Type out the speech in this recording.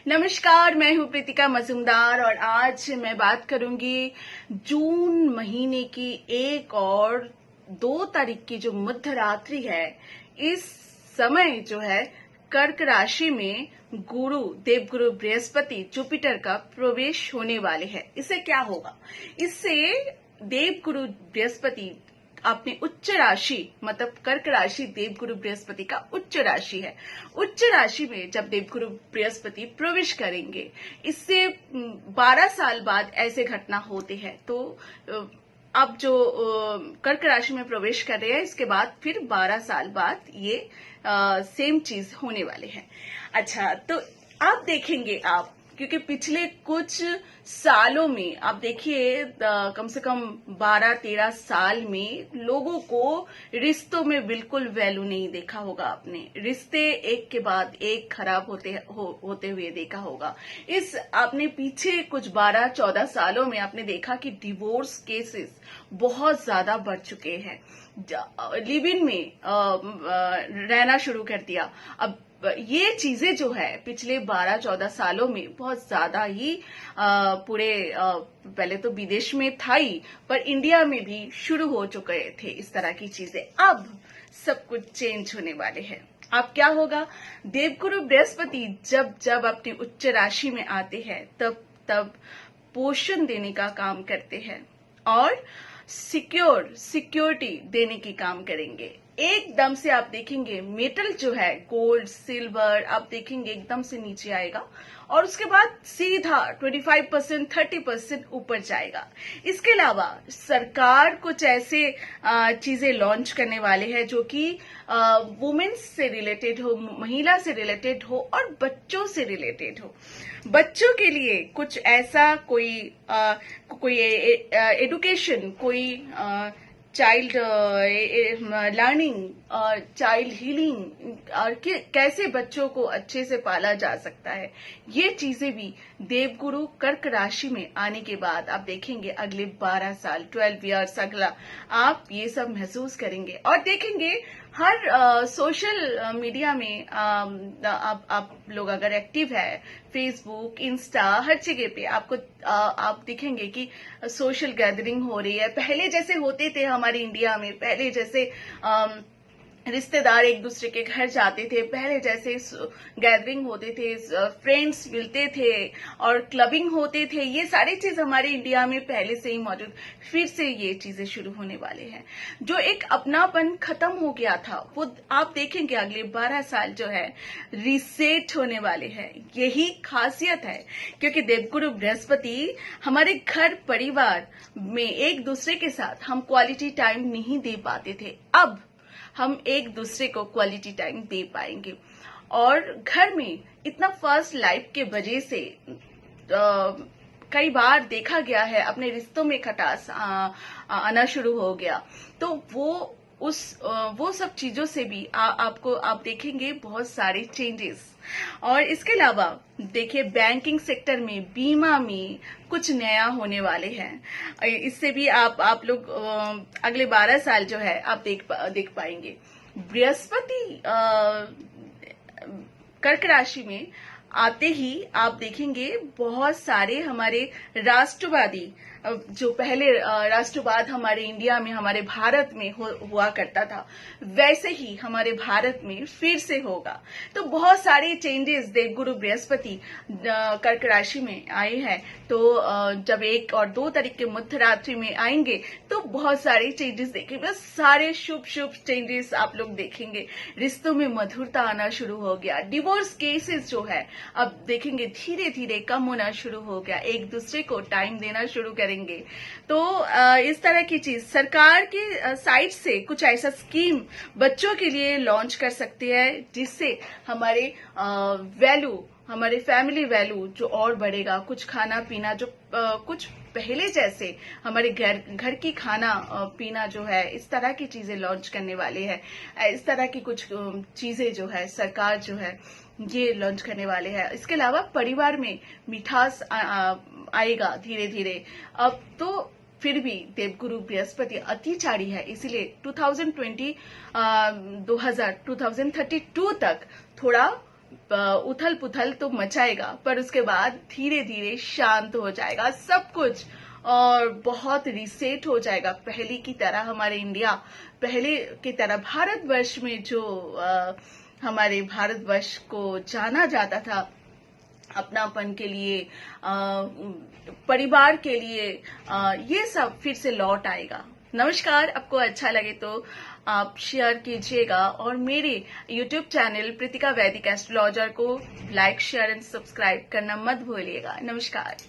नमस्कार, मैं हूं प्रीतिका मजूमदार और आज मैं बात करूंगी जून महीने की 1 और 2 तारीख की जो मध्य रात्रि है। इस समय जो है कर्क राशि में देवगुरु बृहस्पति जुपिटर का प्रवेश होने वाले हैं। इससे क्या होगा? इससे देवगुरु बृहस्पति अपनी उच्च राशि मतलब कर्क राशि देवगुरु बृहस्पति का उच्च राशि है। उच्च राशि में जब देवगुरु बृहस्पति प्रवेश करेंगे, इससे 12 साल बाद ऐसे घटना होते हैं। तो अब जो कर्क राशि में प्रवेश कर रहे हैं, इसके बाद फिर 12 साल बाद ये सेम चीज होने वाले हैं। अच्छा, तो आप देखेंगे क्योंकि पिछले कुछ सालों में आप देखिए कम से कम 12-13 साल में लोगों को रिश्तों में बिल्कुल वैल्यू नहीं देखा होगा। आपने रिश्ते एक के बाद एक खराब होते हुए देखा होगा। आपने पीछे कुछ 12-14 सालों में आपने देखा कि डिवोर्स केसेस बहुत ज्यादा बढ़ चुके हैं। लिव इन में रहना शुरू कर दिया। अब ये चीजें जो है पिछले 12-14 सालों में बहुत ज्यादा ही पहले तो विदेश में था ही, पर इंडिया में भी शुरू हो चुके थे इस तरह की चीजें। अब सब कुछ चेंज होने वाले हैं। अब क्या होगा? देवगुरु बृहस्पति जब अपनी उच्च राशि में आते हैं तब पोषण देने का काम करते हैं और सिक्योरिटी देने की काम करेंगे। एकदम से आप देखेंगे मेटल जो है गोल्ड सिल्वर आप देखेंगे एकदम से नीचे आएगा और उसके बाद सीधा 25% 30% ऊपर जाएगा। इसके अलावा सरकार कुछ ऐसे चीजें लॉन्च करने वाले हैं जो कि वुमेन्स से रिलेटेड हो, महिला से रिलेटेड हो और बच्चों से रिलेटेड हो। बच्चों के लिए कुछ ऐसा कोई एडुकेशन, कोई चाइल्ड लर्निंग और चाइल्ड हीलिंग और कैसे बच्चों को अच्छे से पाला जा सकता है, ये चीजें भी देवगुरु कर्क राशि में आने के बाद आप देखेंगे अगले 12 साल 12 इयर्स अगला आप ये सब महसूस करेंगे। और देखेंगे हर सोशल मीडिया में आप लोग अगर एक्टिव है, फेसबुक इंस्टा हर जगह पे आप देखेंगे कि सोशल गैदरिंग हो रही है। पहले जैसे होते थे हमारे इंडिया में, पहले जैसे रिश्तेदार एक दूसरे के घर जाते थे, पहले जैसे गैदरिंग होते थे, फ्रेंड्स मिलते थे और क्लबिंग होते थे, ये सारी चीज हमारे इंडिया में पहले से ही मौजूद। फिर से ये चीजें शुरू होने वाले हैं। जो एक अपनापन खत्म हो गया था वो आप देखेंगे अगले 12 साल जो है रीसेट होने वाले हैं। यही खासियत है क्योंकि देवगुरु बृहस्पति हमारे घर परिवार में एक दूसरे के साथ हम क्वालिटी टाइम नहीं दे पाते थे। अब हम एक दूसरे को क्वालिटी टाइम दे पाएंगे और घर में इतना फास्ट लाइफ के वजह से कई बार देखा गया है अपने रिश्तों में खटास आना शुरू हो गया। तो वो सब चीजों से भी आप देखेंगे बहुत सारे चेंजेस। और इसके अलावा देखिए बैंकिंग सेक्टर में, बीमा में कुछ नया होने वाले हैं। इससे भी आप लोग अगले 12 साल जो है आप देख पाएंगे। बृहस्पति कर्क राशि में आते ही आप देखेंगे बहुत सारे हमारे राष्ट्रवादी, जो पहले राष्ट्रवाद हमारे इंडिया में हमारे भारत में हुआ करता था, वैसे ही हमारे भारत में फिर से होगा। तो बहुत सारे चेंजेस देवगुरु बृहस्पति कर्क राशि में आए हैं। तो जब 1 और 2 तारीख के मध्य रात्रि में आएंगे तो बहुत सारे चेंजेस देखेंगे, बस सारे शुभ चेंजेस आप लोग देखेंगे। रिश्तों में मधुरता आना शुरू हो गया। डिवोर्स केसेस जो है अब देखेंगे धीरे धीरे कम होना शुरू हो गया। एक दूसरे को टाइम देना शुरू करेंगे। तो इस तरह की चीज सरकार के साइड से कुछ ऐसा स्कीम बच्चों के लिए लॉन्च कर सकते हैं जिससे हमारे हमारे फैमिली वैल्यू जो और बढ़ेगा। कुछ खाना पीना जो कुछ पहले जैसे हमारे घर की खाना पीना जो है, इस तरह की चीजें लॉन्च करने वाले हैं। इस तरह की कुछ चीजें जो है सरकार जो है ये लॉन्च करने वाले हैं। इसके अलावा परिवार में मिठास आएगा धीरे धीरे। अब तो फिर भी देवगुरु बृहस्पति अतिचारी है, इसीलिए 2032 तक थोड़ा उथल पुथल तो मचाएगा, पर उसके बाद धीरे धीरे शांत हो जाएगा सब कुछ और बहुत रिसेट हो जाएगा। पहले की तरह हमारे इंडिया, पहले की तरह भारतवर्ष में जो हमारे भारतवर्ष को जाना जाता था अपनापन के लिए, परिवार के लिए, ये सब फिर से लौट आएगा। नमस्कार, आपको अच्छा लगे तो आप शेयर कीजिएगा और मेरे YouTube चैनल प्रीतिका वैदिक एस्ट्रोलॉजर को लाइक, शेयर एंड सब्सक्राइब करना मत भूलिएगा। नमस्कार।